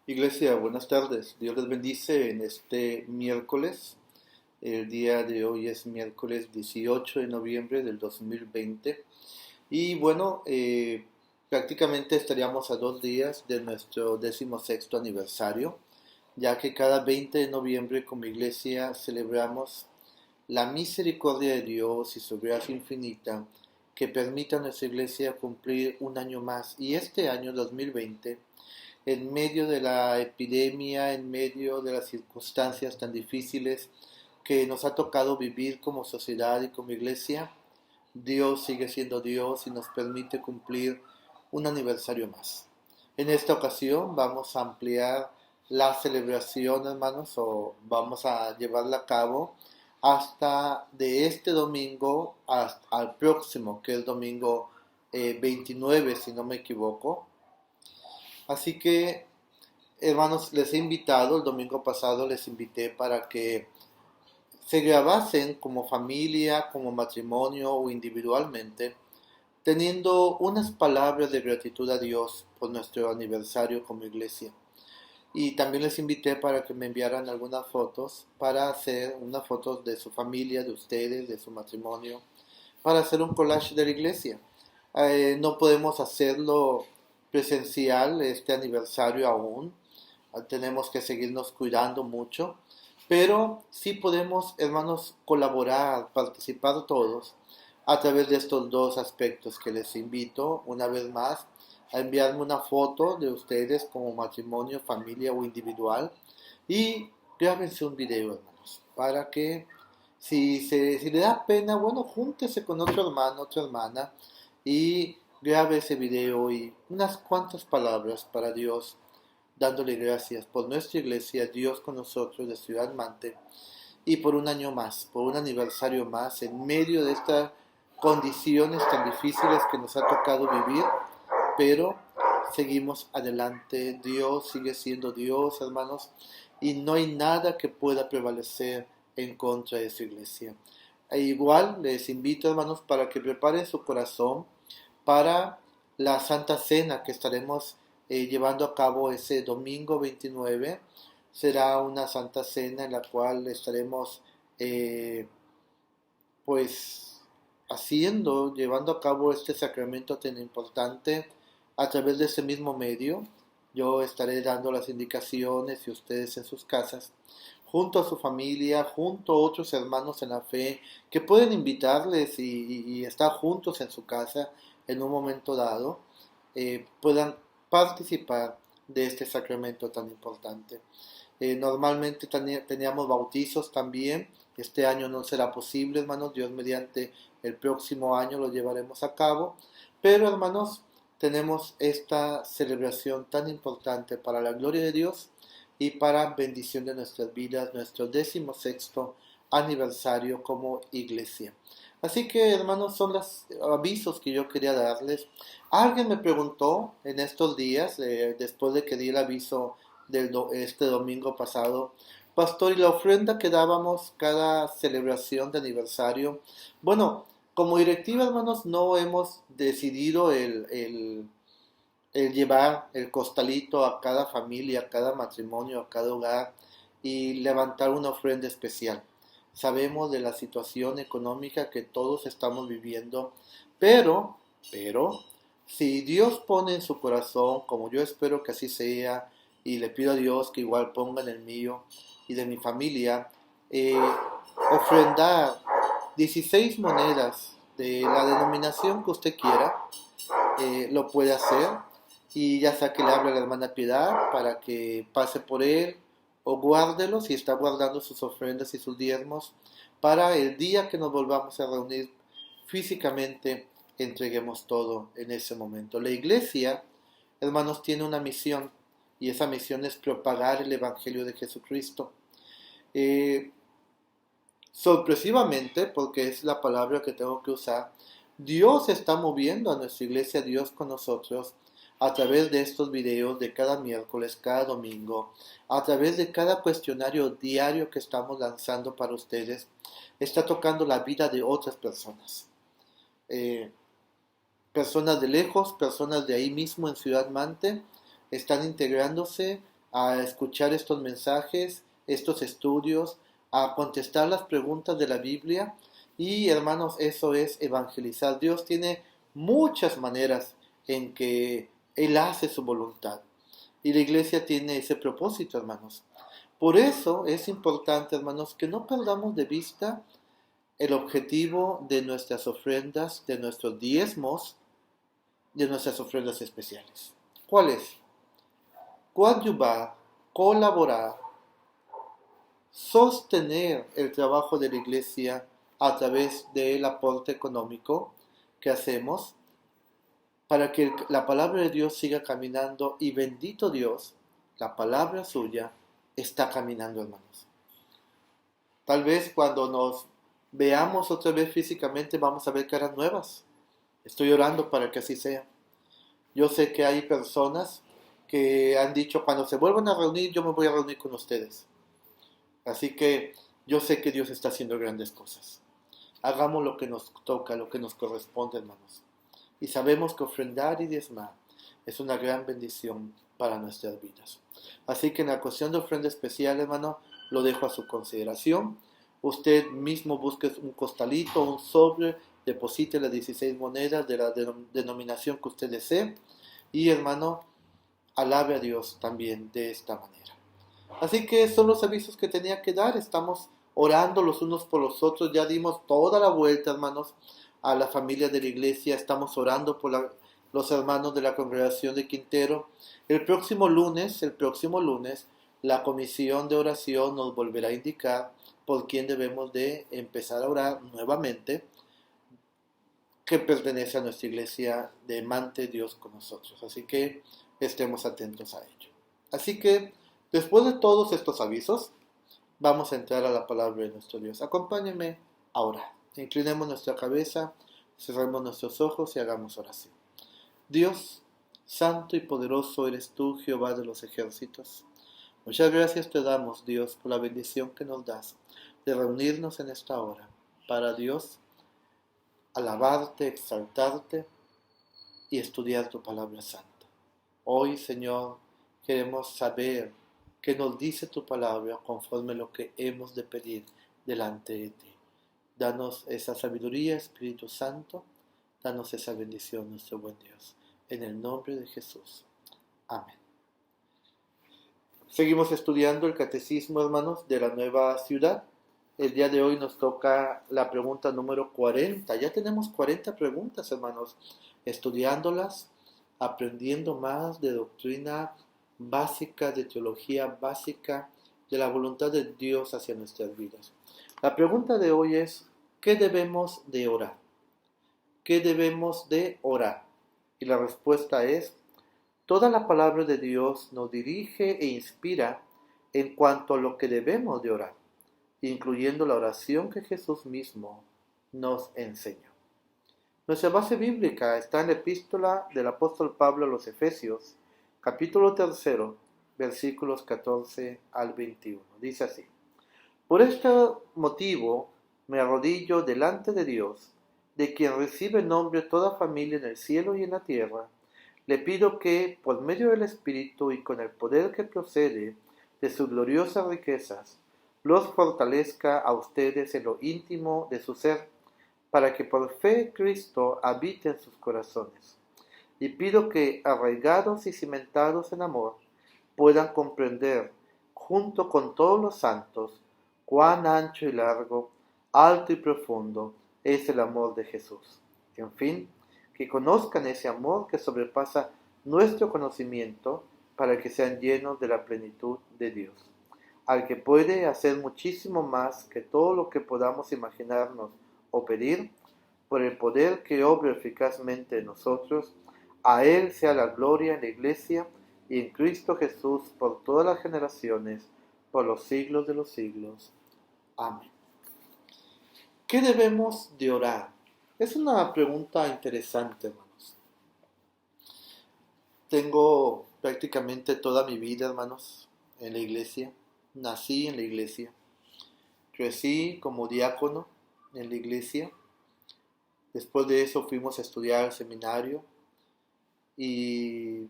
Iglesia, buenas tardes. Dios les bendice en este miércoles. El día de hoy es miércoles 18 de noviembre del 2020. Y bueno, prácticamente estaríamos a 2 días de nuestro 16º aniversario, ya que cada 20 de noviembre como iglesia celebramos la misericordia de Dios y su gracia infinita que permite a nuestra iglesia cumplir un año más. Y este año 2020, en medio de la epidemia, en medio de las circunstancias tan difíciles que nos ha tocado vivir como sociedad y como iglesia, Dios sigue siendo Dios y nos permite cumplir un aniversario más. En esta ocasión vamos a ampliar la celebración, hermanos, o vamos a llevarla a cabo hasta de este domingo hasta al próximo, que es domingo 29, si no me equivoco. Así que, hermanos, les he invitado, el domingo pasado les invité para que se grabasen como familia, como matrimonio o individualmente, teniendo unas palabras de gratitud a Dios por nuestro aniversario como iglesia. Y también les invité para que me enviaran algunas fotos, para hacer unas fotos de su familia, de ustedes, de su matrimonio, para hacer un collage de la iglesia. No podemos hacerlo presencial este aniversario aún, tenemos que seguirnos cuidando mucho, pero sí podemos, hermanos, colaborar, participar todos a través de estos dos aspectos que les invito una vez más a enviarme una foto de ustedes como matrimonio, familia o individual y grábense un video, hermanos, para que si le da pena, bueno, júntese con otro hermano, otra hermana y grabe ese video y unas cuantas palabras para Dios, dándole gracias por nuestra iglesia, Dios con nosotros de Ciudad Mante, y por un año más, por un aniversario más, en medio de estas condiciones tan difíciles que nos ha tocado vivir, pero seguimos adelante. Dios sigue siendo Dios, hermanos, y no hay nada que pueda prevalecer en contra de su iglesia. E igual les invito, hermanos, para que preparen su corazón para la Santa Cena que estaremos llevando a cabo ese domingo 29. Será una Santa Cena en la cual estaremos eh, pues llevando a cabo este sacramento tan importante a través de ese mismo medio. Yo estaré dando las indicaciones y ustedes en sus casas, junto a su familia, junto a otros hermanos en la fe, que pueden invitarles y estar juntos en su casa en un momento dado, puedan participar de este sacramento tan importante. Normalmente teníamos bautizos también. Este año no será posible, hermanos. Dios mediante el próximo año lo llevaremos a cabo. Pero, hermanos, tenemos esta celebración tan importante para la gloria de Dios y para bendición de nuestras vidas, nuestro 16º aniversario como iglesia. Así que, hermanos, son los avisos que yo quería darles. Alguien me preguntó en estos días, después de que di el aviso este domingo pasado, pastor, ¿y la ofrenda que dábamos cada celebración de aniversario? Bueno, como directiva, hermanos, no hemos decidido el llevar el costalito a cada familia, a cada matrimonio, a cada hogar y levantar una ofrenda especial. Sabemos de la situación económica que todos estamos viviendo, pero, si Dios pone en su corazón, como yo espero que así sea, y le pido a Dios que igual ponga en el mío y de mi familia, eh, ofrendar 16 monedas de la denominación que usted quiera, lo puede hacer y ya sea que le hable a la hermana Piedad para que pase por él o guárdelo si está guardando sus ofrendas y sus diezmos para el día que nos volvamos a reunir físicamente, entreguemos todo en ese momento. La iglesia, hermanos, tiene una misión y esa misión es propagar el Evangelio de Jesucristo. Eh, Sorpresivamente, porque es la palabra que tengo que usar, Dios está moviendo a nuestra iglesia, Dios con nosotros, a través de estos videos de cada miércoles, cada domingo, a través de cada cuestionario diario que estamos lanzando para ustedes, está tocando la vida de otras personas. Eh, Personas de lejos, personas de ahí mismo en Ciudad Mante, están integrándose a escuchar estos mensajes, estos estudios, a contestar las preguntas de la Biblia. Y hermanos, eso es evangelizar. Dios tiene muchas maneras en que Él hace su voluntad. Y la iglesia tiene ese propósito, hermanos. Por eso es importante, hermanos, que no perdamos de vista el objetivo de nuestras ofrendas, de nuestros diezmos, de nuestras ofrendas especiales. ¿Cuál es? Coadyuvar, colaborar, sostener el trabajo de la iglesia a través del aporte económico que hacemos para que la palabra de Dios siga caminando, y bendito Dios, la palabra suya está caminando, hermanos. Tal vez cuando nos veamos otra vez físicamente vamos a ver caras nuevas. Estoy orando para que así sea. Yo sé que hay personas que han dicho, cuando se vuelvan a reunir, yo me voy a reunir con ustedes. Así que yo sé que Dios está haciendo grandes cosas. Hagamos lo que nos toca, lo que nos corresponde, hermanos. Y sabemos que ofrendar y diezmar es una gran bendición para nuestras vidas. Así que en la cuestión de ofrenda especial, hermano, lo dejo a su consideración. Usted mismo busque un costalito, un sobre, deposite las 16 monedas de la denominación que usted desee. Y hermano, alabe a Dios también de esta manera. Así que son los avisos que tenía que dar. Estamos orando los unos por los otros. Ya dimos toda la vuelta, hermanos, a la familia de la iglesia. Estamos orando por los hermanos de la congregación de Quintero. El próximo lunes, la comisión de oración nos volverá a indicar por quién debemos de empezar a orar nuevamente, que pertenece a nuestra iglesia de Mante Dios con nosotros. Así que estemos atentos a ello. Así que, después de todos estos avisos, vamos a entrar a la palabra de nuestro Dios. Acompáñenme a orar. Inclinemos nuestra cabeza, cerremos nuestros ojos y hagamos oración. Dios, santo y poderoso eres tú, Jehová de los ejércitos. Muchas gracias te damos, Dios, por la bendición que nos das de reunirnos en esta hora para, Dios, alabarte, exaltarte y estudiar tu palabra santa. Hoy, Señor, queremos saber qué nos dice tu palabra conforme a lo que hemos de pedir delante de ti. Danos esa sabiduría, Espíritu Santo. Danos esa bendición, nuestro buen Dios. En el nombre de Jesús. Amén. Seguimos estudiando el catecismo, hermanos, de la nueva ciudad. El día de hoy nos toca la pregunta número 40. Ya tenemos 40 preguntas, hermanos, estudiándolas, aprendiendo más de doctrina básica, de teología básica, de la voluntad de Dios hacia nuestras vidas. La pregunta de hoy es, ¿qué debemos de orar? ¿Qué debemos de orar? Y la respuesta es, toda la palabra de Dios nos dirige e inspira en cuanto a lo que debemos de orar, incluyendo la oración que Jesús mismo nos enseñó. Nuestra base bíblica está en la epístola del apóstol Pablo a los Efesios, capítulo 3, versículos 14 al 21. Dice así: Por este motivo me arrodillo delante de Dios, de quien recibe nombre toda familia en el cielo y en la tierra. Le pido que, por medio del Espíritu y con el poder que procede de sus gloriosas riquezas, los fortalezca a ustedes en lo íntimo de su ser, para que por fe Cristo habite en sus corazones. Y pido que, arraigados y cimentados en amor, puedan comprender, junto con todos los santos, cuán ancho y largo, alto y profundo es el amor de Jesús. En fin, que conozcan ese amor que sobrepasa nuestro conocimiento, para que sean llenos de la plenitud de Dios, al que puede hacer muchísimo más que todo lo que podamos imaginarnos o pedir, por el poder que obra eficazmente en nosotros. A Él sea la gloria en la Iglesia y en Cristo Jesús por todas las generaciones, por los siglos de los siglos. Amén. ¿Qué debemos de orar? Es una pregunta interesante, hermanos. Tengo prácticamente toda mi vida, hermanos, en la iglesia. Nací en la iglesia. Crecí como diácono en la iglesia. Después de eso fuimos a estudiar al seminario. Y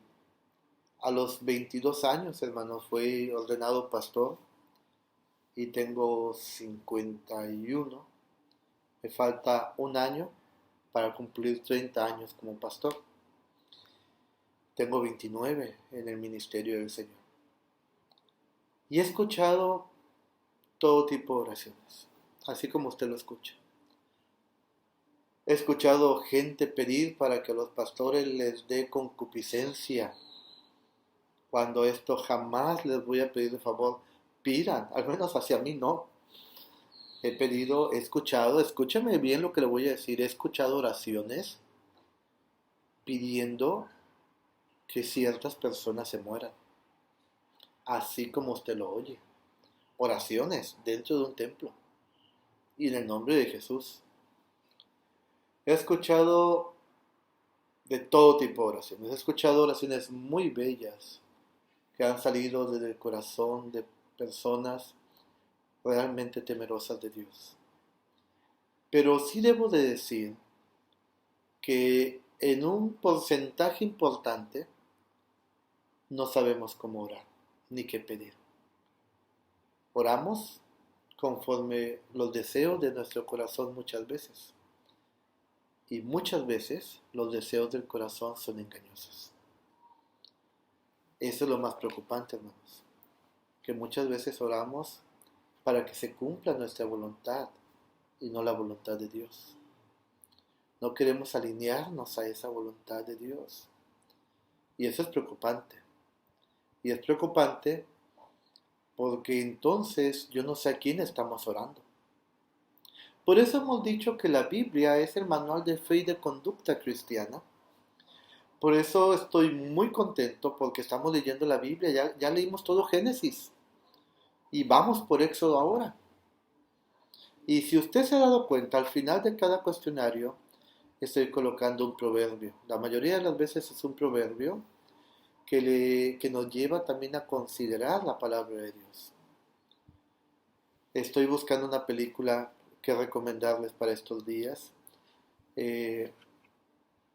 A los 22 años, hermanos, fui ordenado pastor y tengo 51. Me falta un año para cumplir 30 años como pastor. Tengo 29 en el ministerio del Señor. Y he escuchado todo tipo de oraciones, así como usted lo escucha. He escuchado gente pedir para que a los pastores les dé concupiscencia, cuando esto jamás les voy a pedir de favor. Pidan, al menos hacia mí no. He escuchado, escúchame bien lo que le voy a decir, he escuchado oraciones pidiendo que ciertas personas se mueran, así como usted lo oye. Oraciones dentro de un templo y en el nombre de Jesús. He escuchado de todo tipo de oraciones. He escuchado oraciones muy bellas que han salido desde el corazón de personas realmente temerosas de Dios. Pero sí debo de decir que en un porcentaje importante no sabemos cómo orar ni qué pedir. Oramos conforme los deseos de nuestro corazón muchas veces. Y muchas veces los deseos del corazón son engañosos. Eso es lo más preocupante, hermanos. Que muchas veces oramos para que se cumpla nuestra voluntad y no la voluntad de Dios. No queremos alinearnos a esa voluntad de Dios. Y eso es preocupante. Y es preocupante porque entonces yo no sé a quién estamos orando. Por eso hemos dicho que la Biblia es el manual de fe y de conducta cristiana. Por eso estoy muy contento porque estamos leyendo la Biblia. Ya leímos todo Génesis. Y vamos por Éxodo ahora. Y si usted se ha dado cuenta, al final de cada cuestionario estoy colocando un proverbio. La mayoría de las veces es un proverbio que nos lleva también a considerar la palabra de Dios. Estoy buscando una película que recomendarles para estos días,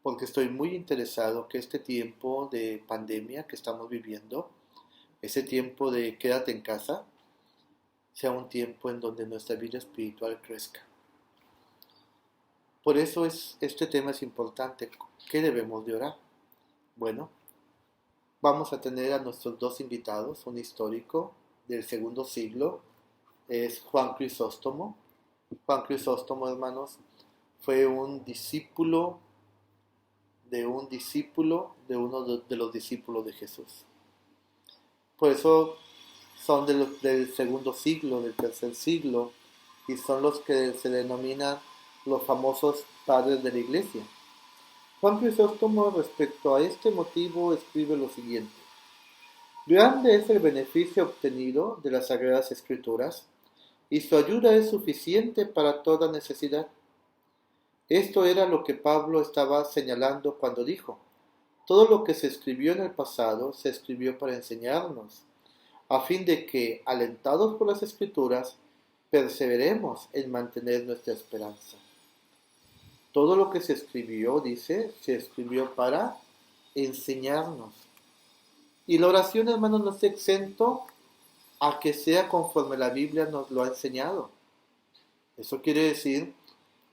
porque estoy muy interesado que este tiempo de pandemia que estamos viviendo, ese tiempo de quédate en casa, sea un tiempo en donde nuestra vida espiritual crezca. Por eso este tema es importante. ¿Qué debemos de orar? Bueno, vamos a tener a nuestros dos invitados, un histórico del segundo siglo, es Juan Crisóstomo. Juan Crisóstomo, hermanos, fue un discípulo de uno de los discípulos de Jesús. Por eso son del segundo siglo, del tercer siglo, y son los que se denominan los famosos padres de la iglesia. Juan Crisóstomo respecto a este motivo escribe lo siguiente: grande es el beneficio obtenido de las Sagradas Escrituras, y su ayuda es suficiente para toda necesidad. Esto era lo que Pablo estaba señalando cuando dijo: todo lo que se escribió en el pasado se escribió para enseñarnos, a fin de que, alentados por las Escrituras, perseveremos en mantener nuestra esperanza. Todo lo que se escribió, dice, se escribió para enseñarnos. Y la oración, hermanos, no está exento a que sea conforme la Biblia nos lo ha enseñado. Eso quiere decir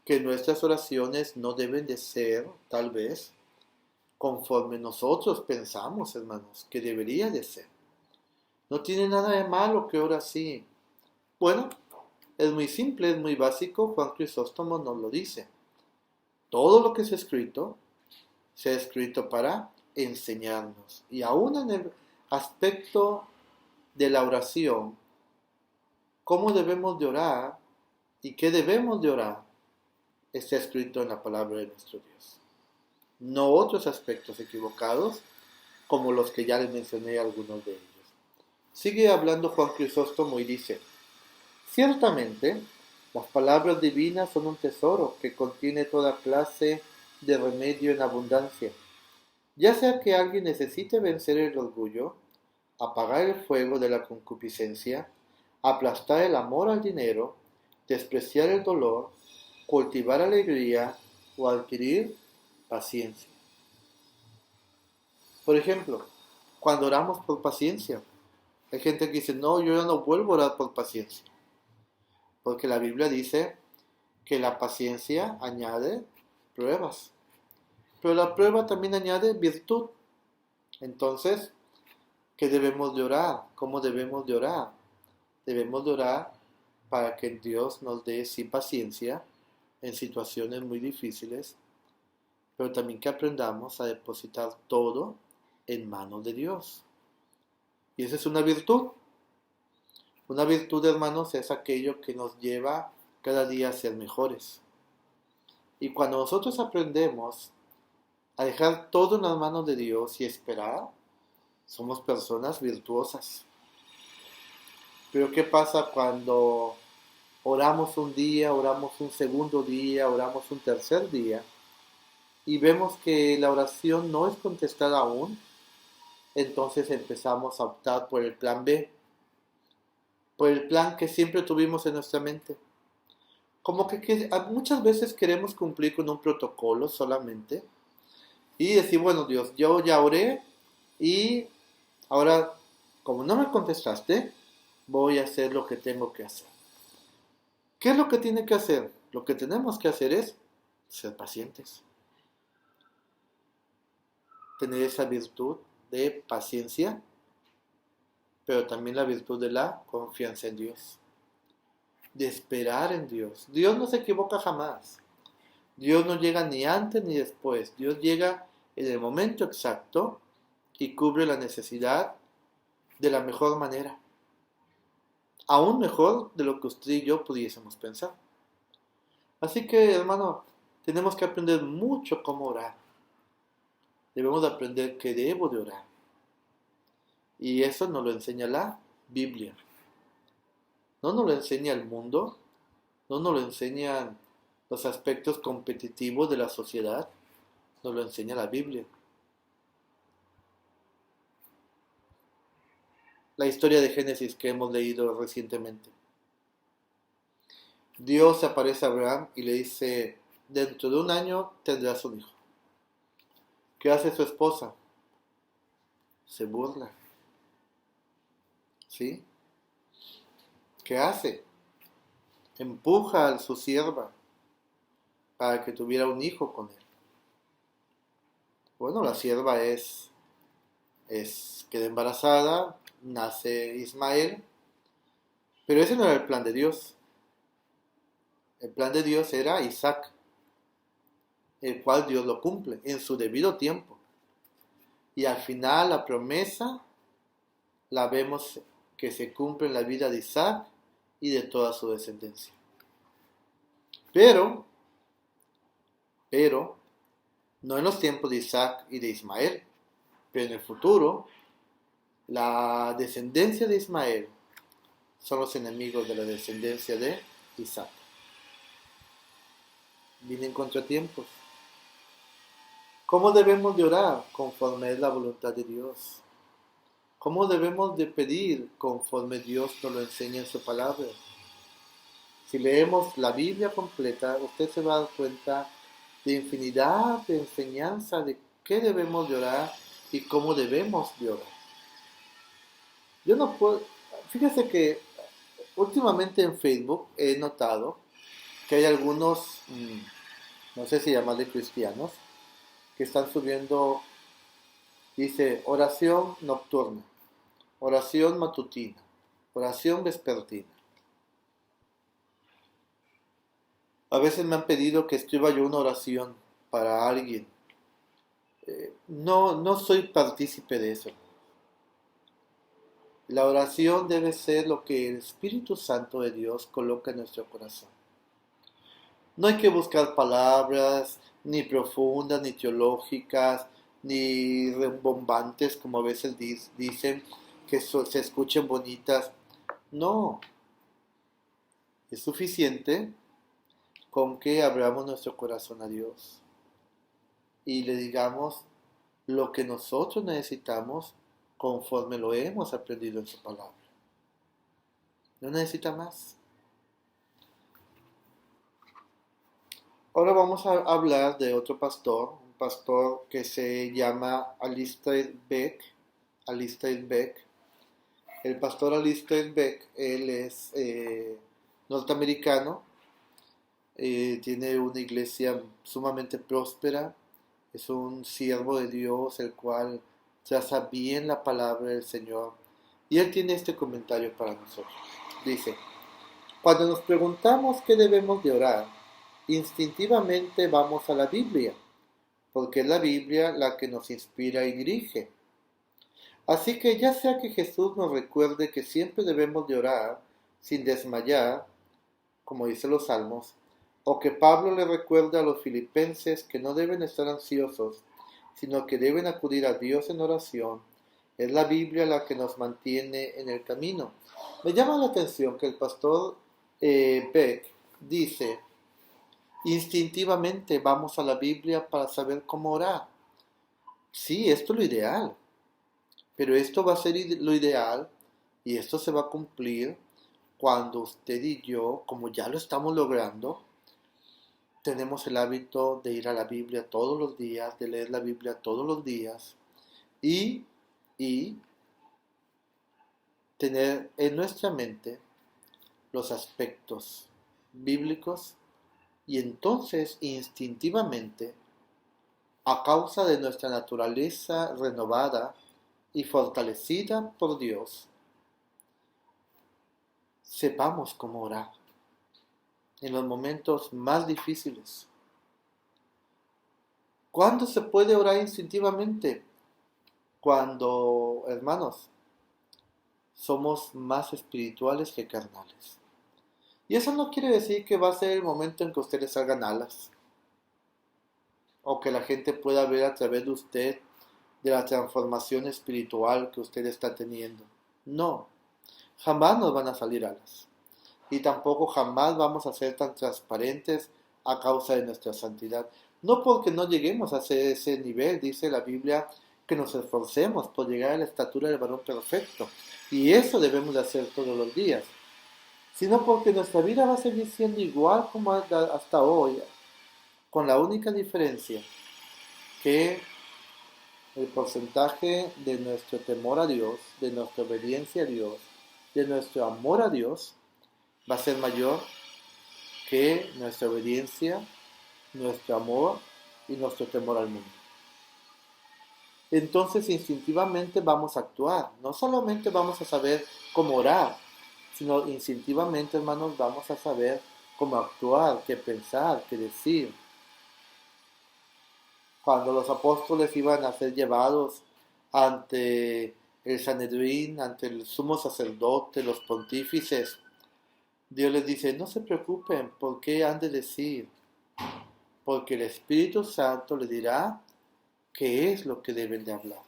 que nuestras oraciones no deben de ser, tal vez, conforme nosotros pensamos, hermanos, que debería de ser. No tiene nada de malo que ora así. Bueno, es muy simple, es muy básico. Juan Crisóstomo nos lo dice. Todo lo que se ha escrito para enseñarnos. Y aún en el aspecto de la oración, cómo debemos de orar y qué debemos de orar, está escrito en la palabra de nuestro Dios. No otros aspectos equivocados, como los que ya les mencioné algunos de ellos. Sigue hablando Juan Crisóstomo y dice: ciertamente, las palabras divinas son un tesoro que contiene toda clase de remedio en abundancia. Ya sea que alguien necesite vencer el orgullo, apagar el fuego de la concupiscencia, aplastar el amor al dinero, despreciar el dolor, cultivar alegría o adquirir paciencia. Por ejemplo, cuando oramos por paciencia. Hay gente que dice, no, yo ya no vuelvo a orar por paciencia, porque la Biblia dice que la paciencia añade pruebas, pero la prueba también añade virtud. Entonces, ¿qué debemos de orar? ¿Cómo debemos de orar? Debemos de orar para que Dios nos dé sí paciencia en situaciones muy difíciles, pero también que aprendamos a depositar todo en manos de Dios. Y esa es una virtud. Una virtud, hermanos, es aquello que nos lleva cada día a ser mejores. Y cuando nosotros aprendemos a dejar todo en las manos de Dios y esperar, somos personas virtuosas. Pero ¿qué pasa cuando oramos un día, oramos un segundo día, oramos un tercer día y vemos que la oración no es contestada aún? Entonces empezamos a optar por el plan B, por el plan que siempre tuvimos en nuestra mente. Como que muchas veces queremos cumplir con un protocolo solamente y decir, bueno Dios, yo ya oré y ahora, como no me contestaste, voy a hacer lo que tengo que hacer. ¿Qué es lo que tiene que hacer? Lo que tenemos que hacer es ser pacientes, tener esa virtud de paciencia, pero también la virtud de la confianza en Dios, de esperar en Dios. Dios no se equivoca jamás. Dios no llega ni antes ni después. Dios llega en el momento exacto y cubre la necesidad de la mejor manera. Aún mejor de lo que usted y yo pudiésemos pensar. Así que, hermano, tenemos que aprender mucho cómo orar. Debemos de aprender que debo de orar. Y eso nos lo enseña la Biblia. No nos lo enseña el mundo, no nos lo enseñan los aspectos competitivos de la sociedad, nos lo enseña la Biblia. La historia de Génesis que hemos leído recientemente. Dios se aparece a Abraham y le dice, dentro de un año tendrás un hijo. ¿Qué hace su esposa? Se burla. ¿Sí? ¿Qué hace? Empuja a su sierva para que tuviera un hijo con él. Bueno, la sierva queda embarazada, nace Ismael, pero ese no era el plan de Dios. El plan de Dios era Isaac, el cual Dios lo cumple en su debido tiempo. Y al final la promesa la vemos que se cumple en la vida de Isaac y de toda su descendencia. Pero, no en los tiempos de Isaac y de Ismael, pero en el futuro, la descendencia de Ismael son los enemigos de la descendencia de Isaac. Vienen contratiempos. ¿Cómo debemos de orar? Conforme es la voluntad de Dios. ¿Cómo debemos de pedir? Conforme Dios nos lo enseña en su palabra. Si leemos la Biblia completa, usted se va a dar cuenta de infinidad de enseñanza de qué debemos de orar y cómo debemos de orar. Yo no puedo, fíjese que últimamente en Facebook he notado que hay algunos, no sé si llamarle cristianos, que están subiendo, dice, oración nocturna, oración matutina, oración vespertina. A veces me han pedido que escriba yo una oración para alguien. No soy partícipe de eso. La oración debe ser lo que el Espíritu Santo de Dios coloca en nuestro corazón. No hay que buscar palabras ni profundas, ni teológicas, ni rembombantes, como a veces dicen, que se escuchen bonitas. No, es suficiente con que abramos nuestro corazón a Dios y le digamos lo que nosotros necesitamos conforme lo hemos aprendido en su palabra. No necesita más. Ahora vamos a hablar de otro pastor, un pastor que se llama Alistair Begg. Alistair Beck. El pastor Alistair Beck, él es norteamericano, tiene una iglesia sumamente próspera, es un siervo de Dios, el cual traza bien la palabra del Señor. Y él tiene este comentario para nosotros. Dice, cuando nos preguntamos qué debemos de orar, instintivamente vamos a la Biblia, porque es la Biblia la que nos inspira y dirige. Así que ya sea que Jesús nos recuerde que siempre debemos de orar sin desmayar, como dicen los salmos, o que Pablo le recuerde a los filipenses que no deben estar ansiosos, sino que deben acudir a Dios en oración, es la Biblia la que nos mantiene en el camino. Me llama la atención que el pastor Beck dice, instintivamente vamos a la Biblia para saber cómo orar. Sí, esto es lo ideal. Pero esto va a ser lo ideal y esto se va a cumplir cuando usted y yo, como ya lo estamos logrando, tenemos el hábito de ir a la Biblia todos los días, de leer la Biblia todos los días y, y tener en nuestra mente los aspectos bíblicos y entonces instintivamente, a causa de nuestra naturaleza renovada y fortalecida por Dios, sepamos cómo orar en los momentos más difíciles. ¿Cuándo se puede orar instintivamente? Cuando, hermanos, somos más espirituales que carnales. Y eso no quiere decir que va a ser el momento en que ustedes salgan alas o que la gente pueda ver a través de usted de la transformación espiritual que usted está teniendo. No, jamás nos van a salir alas. Y tampoco jamás vamos a ser tan transparentes a causa de nuestra santidad. No porque no lleguemos a ese nivel, dice la Biblia, que nos esforcemos por llegar a la estatura del varón perfecto. Y eso debemos de hacer todos los días. Sino porque nuestra vida va a seguir siendo igual como hasta hoy, con la única diferencia que el porcentaje de nuestro temor a Dios, de nuestra obediencia a Dios, de nuestro amor a Dios, va a ser mayor que nuestra obediencia, nuestro amor y nuestro temor al mundo. Entonces instintivamente vamos a actuar. No solamente vamos a saber cómo orar, sino instintivamente, hermanos, vamos a saber cómo actuar, qué pensar, qué decir. Cuando los apóstoles iban a ser llevados ante el Sanedrín, ante el sumo sacerdote, los pontífices, Dios les dice, no se preocupen por qué han de decir, porque el Espíritu Santo le dirá qué es lo que deben de hablar.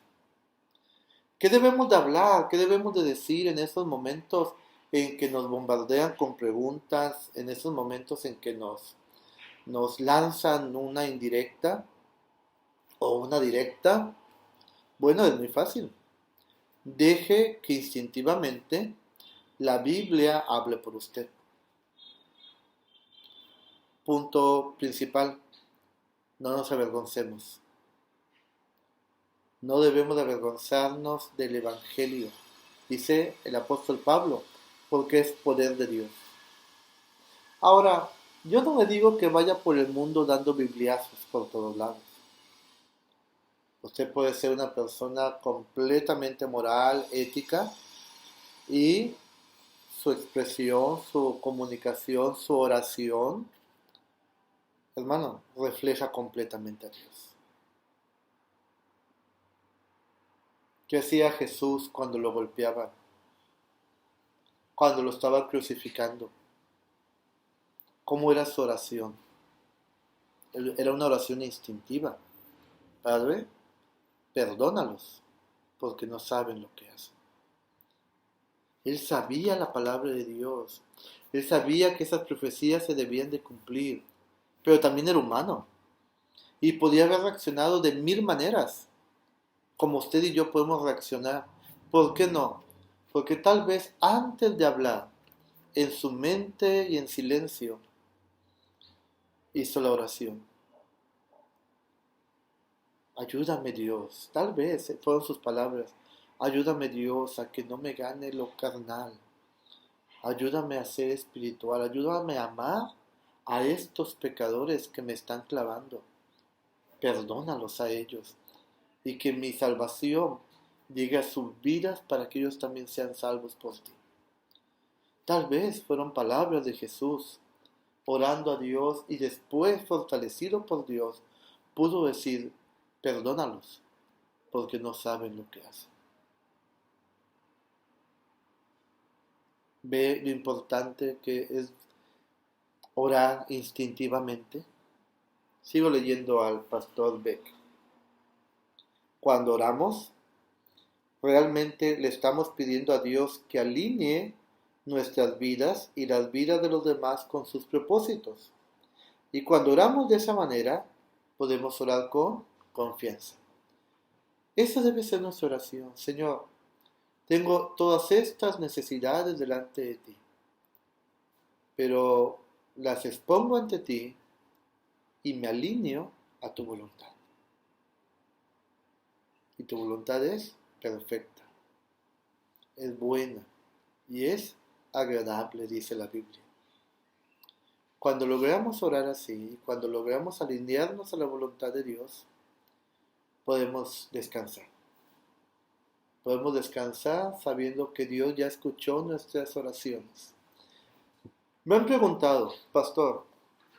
¿Qué debemos de hablar? ¿Qué debemos de decir en esos momentos en que nos bombardean con preguntas, en esos momentos en que nos lanzan una indirecta o una directa? Bueno, es muy fácil. Deje que instintivamente la Biblia hable por usted. Punto principal, no nos avergoncemos. No debemos de avergonzarnos del Evangelio, dice el apóstol Pablo, porque es poder de Dios. Ahora, yo no le digo que vaya por el mundo dando bibliazos por todos lados. Usted puede ser una persona completamente moral, ética, y su expresión, su comunicación, su oración, hermano, refleja completamente a Dios. ¿Qué hacía Jesús cuando lo golpeaban? Cuando lo estaban crucificando. ¿Cómo era su oración? Era una oración instintiva. Padre, perdónalos, porque no saben lo que hacen. Él sabía la palabra de Dios. Él sabía que esas profecías se debían de cumplir. Pero también era humano. Y podía haber reaccionado de mil maneras, como usted y yo podemos reaccionar. ¿Por qué no? Porque tal vez antes de hablar, en su mente y en silencio, hizo la oración. Ayúdame, Dios. Tal vez fueron sus palabras. Ayúdame, Dios, a que no me gane lo carnal. Ayúdame a ser espiritual. Ayúdame a amar a estos pecadores que me están clavando. Perdónalos a ellos. Y que mi salvación llegue a sus vidas para que ellos también sean salvos por ti. Tal vez fueron palabras de Jesús, orando a Dios, y después, fortalecido por Dios, pudo decir, perdónalos, porque no saben lo que hacen. Ve lo importante que es orar instintivamente. Sigo leyendo al pastor Beck. Cuando oramos, realmente le estamos pidiendo a Dios que alinee nuestras vidas y las vidas de los demás con sus propósitos. Y cuando oramos de esa manera, podemos orar con confianza. Esa debe ser nuestra oración. Señor, tengo todas estas necesidades delante de ti, pero las expongo ante ti y me alineo a tu voluntad. Y tu voluntad es perfecta, es buena y es agradable, dice la Biblia. Cuando logramos orar así, cuando logramos alinearnos a la voluntad de Dios, podemos descansar. Podemos descansar sabiendo que Dios ya escuchó nuestras oraciones. Me han preguntado, pastor,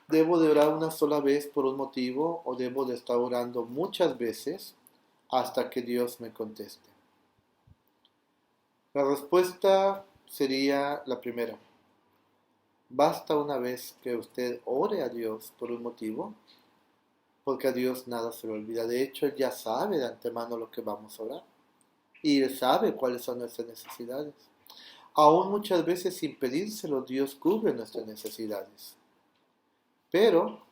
¿debo de orar una sola vez por un motivo o debo de estar orando muchas veces hasta que Dios me conteste? La respuesta sería la primera. Basta una vez que usted ore a Dios por un motivo, porque a Dios nada se le olvida. De hecho, Él ya sabe de antemano lo que vamos a orar y Él sabe cuáles son nuestras necesidades. Aún muchas veces sin pedírselo, Dios cubre nuestras necesidades. Pero,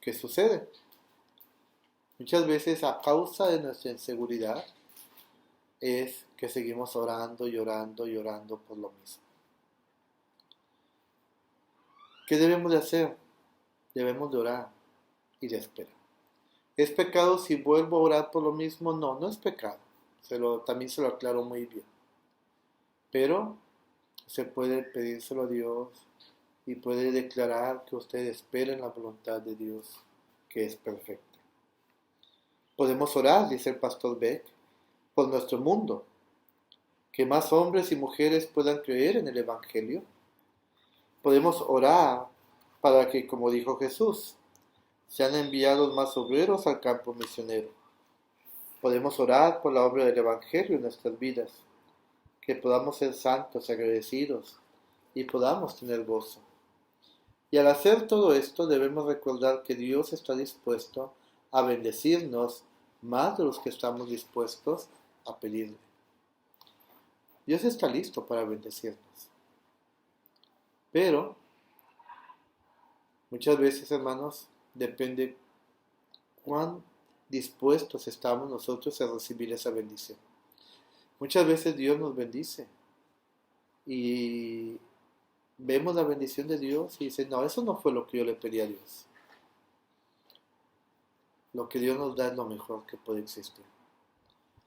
¿qué sucede? Muchas veces a causa de nuestra inseguridad es que seguimos orando y orando y orando por lo mismo. ¿Qué debemos de hacer? Debemos de orar y de esperar. ¿Es pecado si vuelvo a orar por lo mismo? No, no es pecado. También se lo aclaro muy bien. Pero se puede pedírselo a Dios y puede declarar que usted espera en la voluntad de Dios, que es perfecta. Podemos orar, dice el pastor Beck, por nuestro mundo, que más hombres y mujeres puedan creer en el Evangelio. Podemos orar para que, como dijo Jesús, sean enviados más obreros al campo misionero. Podemos orar por la obra del Evangelio en nuestras vidas, que podamos ser santos, agradecidos y podamos tener gozo. Y al hacer todo esto debemos recordar que Dios está dispuesto a bendecirnos más de los que estamos dispuestos a pedirle. Dios está listo para bendecirnos. Pero muchas veces, hermanos, depende cuán dispuestos estamos nosotros a recibir esa bendición. Muchas veces Dios nos bendice y vemos la bendición de Dios y dice, no, eso no fue lo que yo le pedí a Dios. Lo que Dios nos da es lo mejor que puede existir.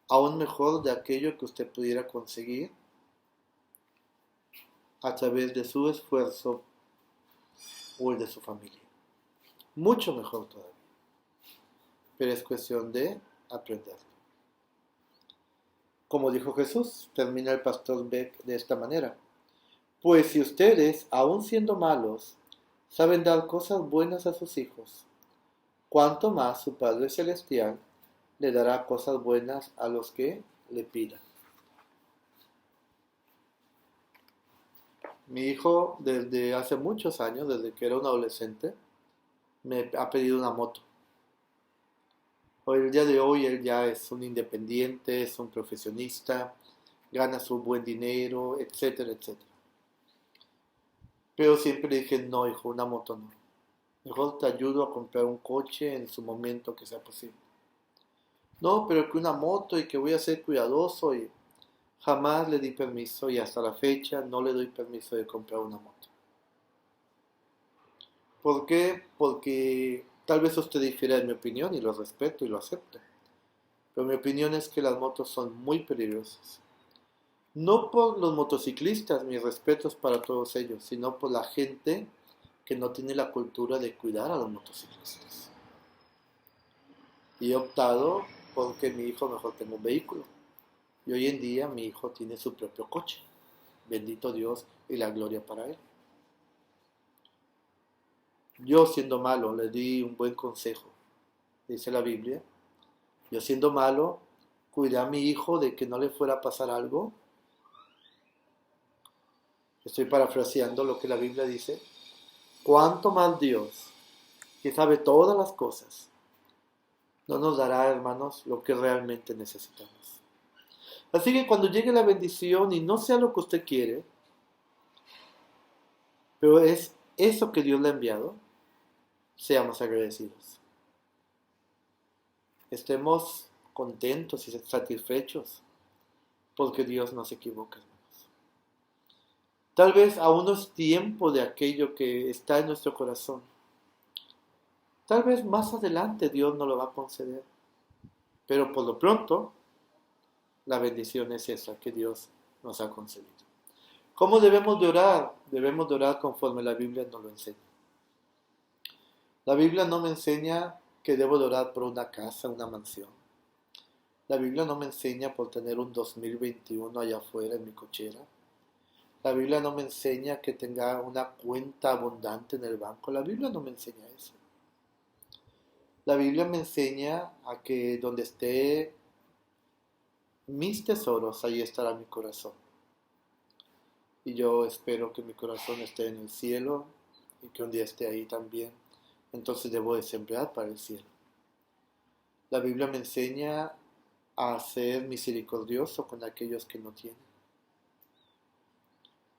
Aún mejor de aquello que usted pudiera conseguir a través de su esfuerzo o el de su familia. Mucho mejor todavía. Pero es cuestión de aprenderlo. Como dijo Jesús, termina el pastor Beck de esta manera. Pues si ustedes, aun siendo malos, saben dar cosas buenas a sus hijos, cuánto más su Padre Celestial le dará cosas buenas a los que le pidan. Mi hijo, desde hace muchos años, desde que era un adolescente, me ha pedido una moto. Hoy, el día de hoy, él ya es un independiente, es un profesionista, gana su buen dinero, etcétera, etcétera. Pero siempre le dije, no, hijo, una moto no. Mejor te ayudo a comprar un coche en su momento que sea posible. No, pero que una moto y que voy a ser cuidadoso y jamás le di permiso y hasta la fecha no le doy permiso de comprar una moto. ¿Por qué? Porque tal vez usted difiera de mi opinión y lo respeto y lo acepto. Pero mi opinión es que las motos son muy peligrosas. No por los motociclistas, mis respetos para todos ellos, sino por la gente que no tiene la cultura de cuidar a los motociclistas. Y he optado porque mi hijo mejor tenga un vehículo. Y hoy en día mi hijo tiene su propio coche. Bendito Dios y la gloria para él. Yo siendo malo le di un buen consejo, dice la Biblia. Yo siendo malo cuidé a mi hijo de que no le fuera a pasar algo. Estoy parafraseando lo que la Biblia dice. ¿Cuánto más Dios, que sabe todas las cosas, no nos dará, hermanos, lo que realmente necesitamos? Así que cuando llegue la bendición y no sea lo que usted quiere, pero es eso que Dios le ha enviado, seamos agradecidos. Estemos contentos y satisfechos porque Dios no se equivoca, hermanos. Tal vez aún no es tiempo de aquello que está en nuestro corazón. Tal vez más adelante Dios nos lo va a conceder. Pero por lo pronto, la bendición es esa que Dios nos ha concedido. ¿Cómo debemos de orar? Debemos de orar conforme la Biblia nos lo enseña. La Biblia no me enseña que debo de orar por una casa, una mansión. La Biblia no me enseña por tener un 2021 allá afuera en mi cochera. La Biblia no me enseña que tenga una cuenta abundante en el banco. La Biblia no me enseña eso. La Biblia me enseña a que donde esté mis tesoros, ahí estará mi corazón. Y yo espero que mi corazón esté en el cielo y que un día esté ahí también. Entonces debo de sembrar para el cielo. La Biblia me enseña a ser misericordioso con aquellos que no tienen.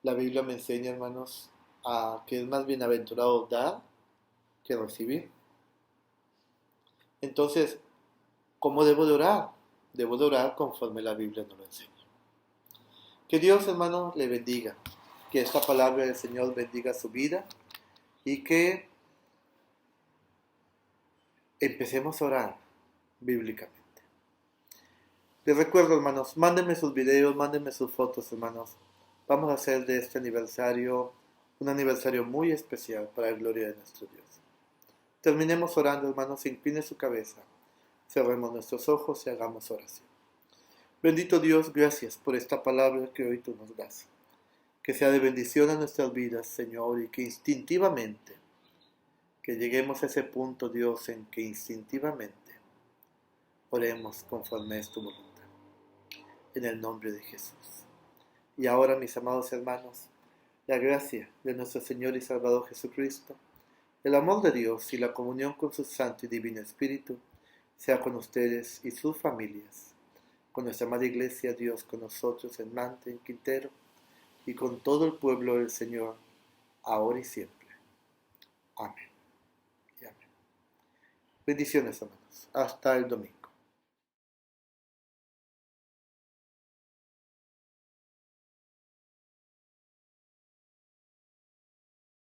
La Biblia me enseña, hermanos, a que es más bienaventurado dar que recibir. Entonces, ¿cómo debo de orar? Debo de orar conforme la Biblia nos lo enseña. Que Dios, hermano, le bendiga. Que esta palabra del Señor bendiga su vida y que empecemos a orar bíblicamente. Les recuerdo, hermanos, mándenme sus videos, mándenme sus fotos, hermanos. Vamos a hacer de este aniversario un aniversario muy especial para la gloria de nuestro Dios. Terminemos orando, hermanos, incline su cabeza. Cerremos nuestros ojos y hagamos oración. Bendito Dios, gracias por esta palabra que hoy tú nos das. Que sea de bendición a nuestras vidas, Señor, y que instintivamente, que lleguemos a ese punto, Dios, en que instintivamente oremos conforme es tu voluntad. En el nombre de Jesús. Y ahora, mis amados hermanos, la gracia de nuestro Señor y Salvador Jesucristo, el amor de Dios y la comunión con su Santo y Divino Espíritu, sea con ustedes y sus familias, con nuestra amada Iglesia, Dios con nosotros en Mante, en Quintero, y con todo el pueblo del Señor, ahora y siempre. Amén. Y amén. Bendiciones, hermanos. Hasta el domingo.